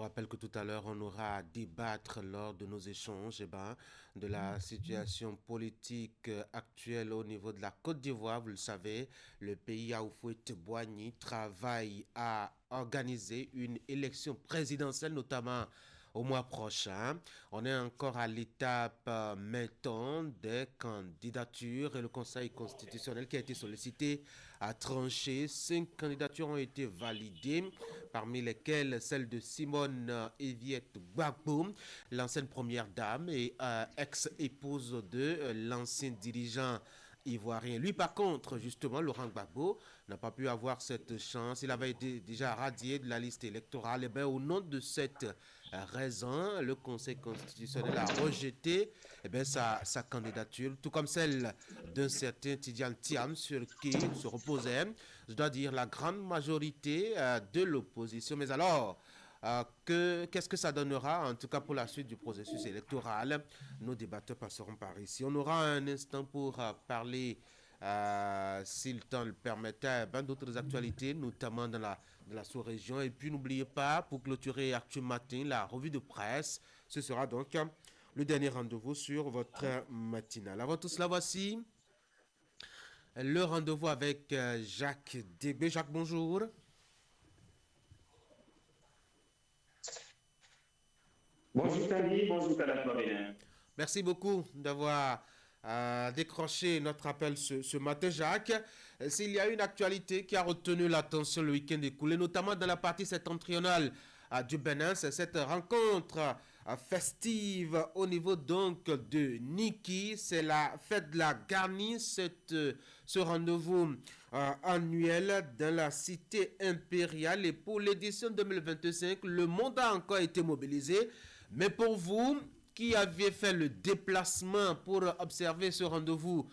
rappelle que tout à l'heure, on aura à débattre lors de nos échanges de la situation politique actuelle au niveau de la Côte d'Ivoire. Vous le savez, le pays Aoufouet-Boigny travaille à organiser une élection présidentielle, notamment au mois prochain. On est encore à l'étape maintenant des candidatures et le Conseil constitutionnel qui a été sollicité a tranché. 5 candidatures ont été validées, parmi lesquelles celle de Simone Eviette Gbagbo, l'ancienne première dame et ex-épouse de l'ancien dirigeant ivoirien. Lui, par contre, justement, Laurent Gbagbo n'a pas pu avoir cette chance. Il avait été déjà radié de la liste électorale. Et bien, au nom de cette raison, le Conseil constitutionnel a rejeté sa candidature, tout comme celle d'un certain Tidiane Thiam, sur qui se reposait, je dois dire, la grande majorité de l'opposition. Mais alors, qu'est-ce que ça donnera, en tout cas pour la suite du processus électoral? Nos débatteurs passeront par ici. On aura un instant pour parler, si le temps le permettait, d'autres actualités, notamment dans la sous-région. Et puis n'oubliez pas, pour clôturer Actu Matin, la revue de presse, ce sera donc le dernier rendez-vous sur votre matinale. Avant tout cela, voici le rendez-vous avec Jacques Débé. Jacques, bonjour. Bonjour Tanguy, bonjour Canal. Merci beaucoup d'avoir décroché notre appel ce matin, Jacques. S'il y a une actualité qui a retenu l'attention le week-end écoulé, notamment dans la partie septentrionale du Bénin, c'est cette rencontre festive au niveau donc de Niki. C'est la fête de la Garni, ce rendez-vous annuel dans la cité impériale. Et pour l'édition 2025, le monde a encore été mobilisé. Mais pour vous, qui aviez fait le déplacement pour observer ce rendez-vous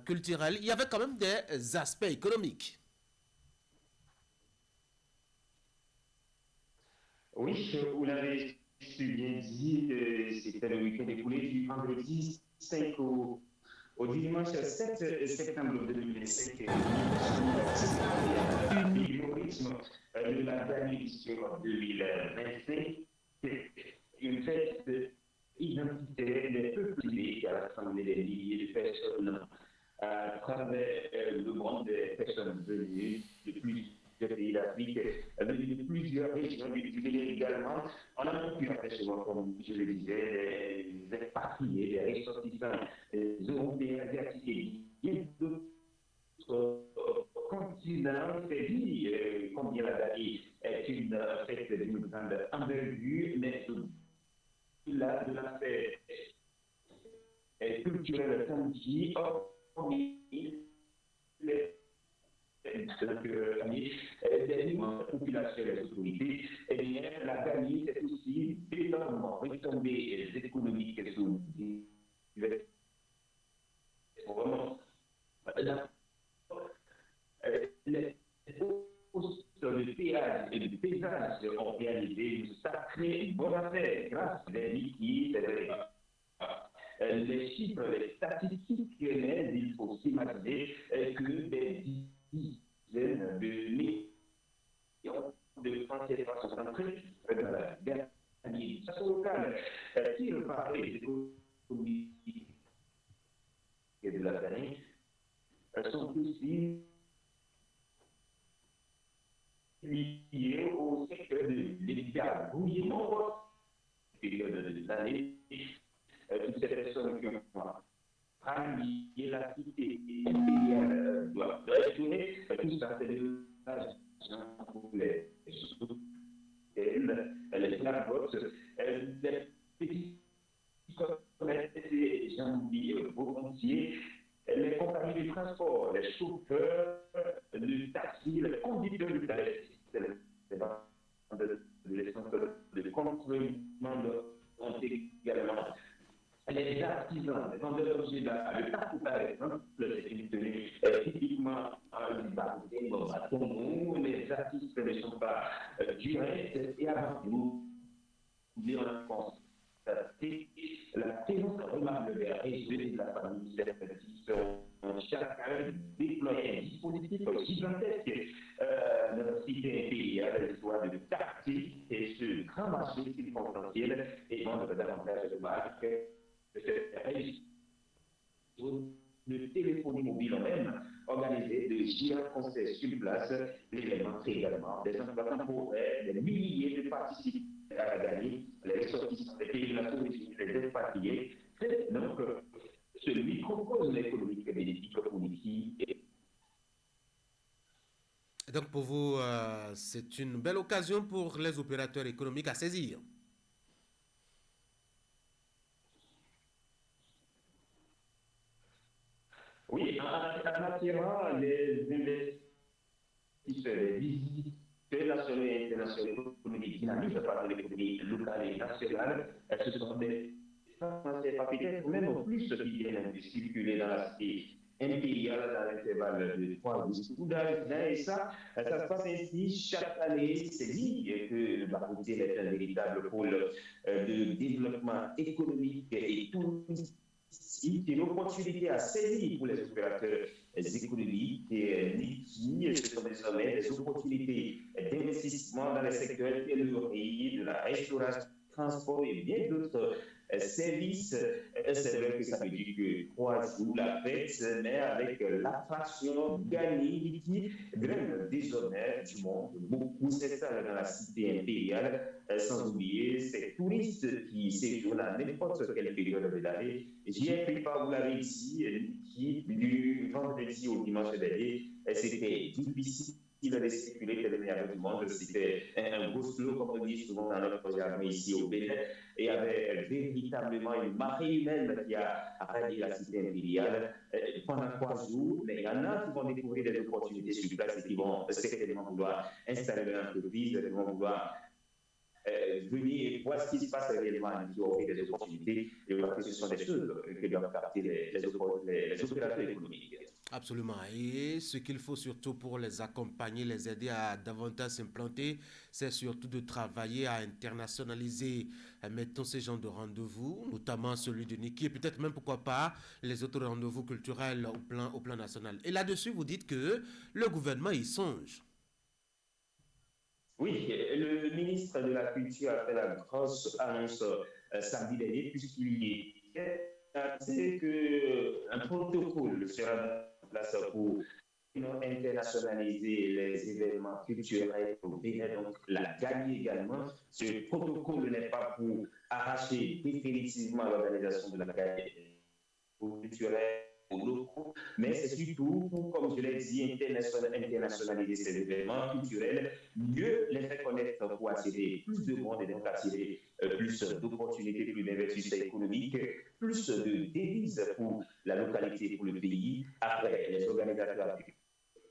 culturel, il y avait quand même des aspects économiques. Oui, vous l'avez si bien dit, c'était le week-end écoulé du vendredi 5 au dimanche 7 septembre 2025. L'humorisme de la dernière édition 2025, une fête identitaire des peuples qui a rassemblé des milliers de personnes à travers le monde, des personnes venues de plusieurs pays d'Afrique, de plusieurs régions du pays également. On a pu apercevoir, comme je le disais, des expatriés, des ressortissants des Européens, asiatiques et bien d'autres continents. C'est dit combien la date est une fête d'une grande envergure, mais au-delà de la fête culturelle samedi, des populations et les autorités, eh bien, la Gambie, c'est aussi d'énormément retombées économiques et sociales. Vraiment, les postes de péage et de paysage ont réalisé une sacrée bonne affaire grâce à des liquides, les chiffres, les statistiques, il faut s'imaginer que des dizaines de millions de Français sont entrés dans la administration locale. Si on parlait des économies de la année, elles sont aussi liées au secteur de l'État. Bouillement, de l'année, toutes ces personnes qui ont rallié la cité impériale doivent retourner. Tout ça, c'est de l'argent pour les les clavotes, les petits commerces, les gens volontiers, les compagnies de transport, les chauffeurs de taxi, les conducteurs de taxi, les centres de contrôlement ont également les artisans, les vendeurs d'objets d'art, le tatou par exemple, c'est une tenue typiquement en liberté, les artistes ne sont pas directs et avant tout, nous avons constaté la présence remarquable des réseaux de la famille, ces petits sont ont chacun déployé un dispositif gigantesque. Notre cité impériale doit de tactique et ce grand marché potentiel et montre davantage de marques de téléphonie mobile en même, organisé de géants conseils sur place, des événements également, des emplois temporaires, des milliers de participants à gagner, les ressortissants des pays de la sous-région, les expatriés. Donc, ce microcosme économique bénéfique pour l'ICI. Donc pour vous, c'est une belle occasion pour les opérateurs économiques à saisir. Oui, en attirant les investisseurs, les visiteurs nationaux et internationaux économiques dynamiques par l'économie locale et nationale, ce sont des Français, peut-être même plus qui viennent de circuler dans la cité impériale dans l'intervalle de 3 jours. Et ça se passe ainsi chaque année. C'est dit que le Bakoutier est un véritable pôle de développement économique et touristique. C'est une opportunité à saisir pour les opérateurs économiques qui ce sont désormais des opportunités d'investissement dans les secteurs de la restauration, du transport et bien d'autres services. C'est vrai que ça veut dire que 3 jours la fête, mais avec l'attraction gagnée qui draine désormais du monde. Beaucoup s'installent dans la cité impériale, sans oublier ces touristes qui séjournent à n'importe quelle période de l'année. J'y ai pris part, vous l'avez dit, qui du vendredi au dimanche dernier, c'était difficile de circuler tellement il y avait du monde. C'était un gros slow, comme on dit souvent dans notre jargon ici au Bénin. Et il y avait véritablement une marée humaine qui a rallié la cité impériale pendant 3 jours. Mais il y en a qui vont découvrir des opportunités sur place et qui vont certainement vouloir installer leur entreprise, qui vont vouloir venir et voir ce qui se passe réellement, qui offrir des opportunités. Et que ce sont des choses que doivent capter les opérateurs économiques. Absolument. Et ce qu'il faut surtout pour les accompagner, les aider à davantage s'implanter, c'est surtout de travailler à internationaliser, mettons, ces genres de rendez-vous, notamment celui de Niki, et peut-être même, pourquoi pas, les autres rendez-vous culturels au plan national. Et là-dessus, vous dites que le gouvernement y songe. Oui, le ministre de la Culture a fait la grosse annonce samedi dernier, puisqu'il y est annoncé qu'un protocole sera en place pour internationaliser les événements culturels au Bénin, donc la gagner également. Ce protocole n'est pas pour arracher définitivement l'organisation de la gagne culturelle aux locaux, mais c'est surtout pour, comme je l'ai dit, internationaliser ces événements culturels, mieux les faire connaître pour attirer plus de monde et donc attirer plus d'opportunités, plus d'investissements économiques, plus de devises pour la localité, pour le pays. Après, les organisateurs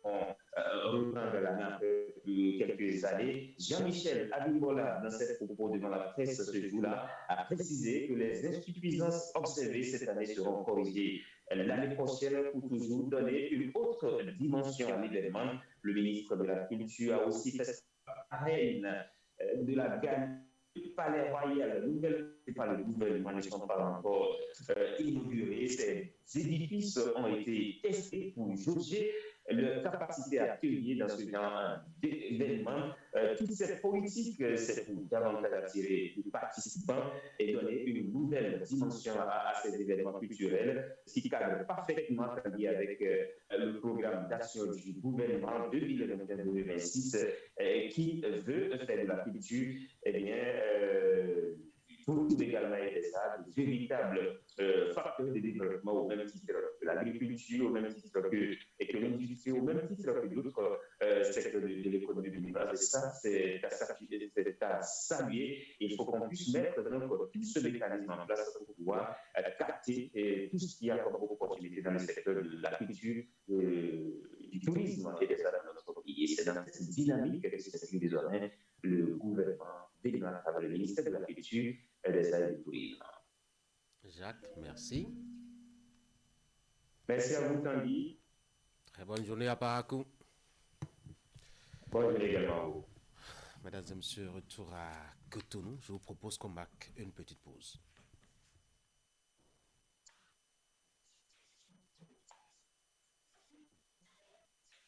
reprendre la main depuis quelques années. Jean-Michel Abimbola, dans ses propos devant la presse ce jour-là, a précisé que les insuffisances observées cette année seront corrigées l'année prochaine pour toujours donner une autre dimension à l'événement. Le ministre de la Culture a aussi fait la reine de la gagne du Palais Royal, par le gouvernement, ne sont pas encore inaugurés. Ces édifices ont été testés pour juger leur capacité à accueillir dans ce genre d'événement. Toute cette politique, c'est pour davantage attirer des participants et donner une nouvelle dimension à ces événements culturels, ce qui cadre parfaitement lié avec le programme d'action du gouvernement 2021-2026 qui veut faire de la culture, eh bien, pour également aider ça, de véritables facteurs de développement au même titre que l'agriculture, au même titre que l'industrie, au même titre que d'autres secteurs de l'économie béninoise. Et ça, c'est à saluer. Il faut qu'on puisse mettre donc tout ce mécanisme en place pour pouvoir capter tout ce qu'il y a comme opportunité dans le secteur de la culture, du tourisme et des arts de notre pays. Et c'est dans cette dynamique que s'inscrit désormais le gouvernement béninois à travers le ministère de la Culture et des Arts et du Tourisme. Jacques, merci. Merci à vous, Tanguy. Très bonne journée à Parakou. Bonne journée également à vous. Mesdames et messieurs, retour à Cotonou. Je vous propose qu'on marque une petite pause.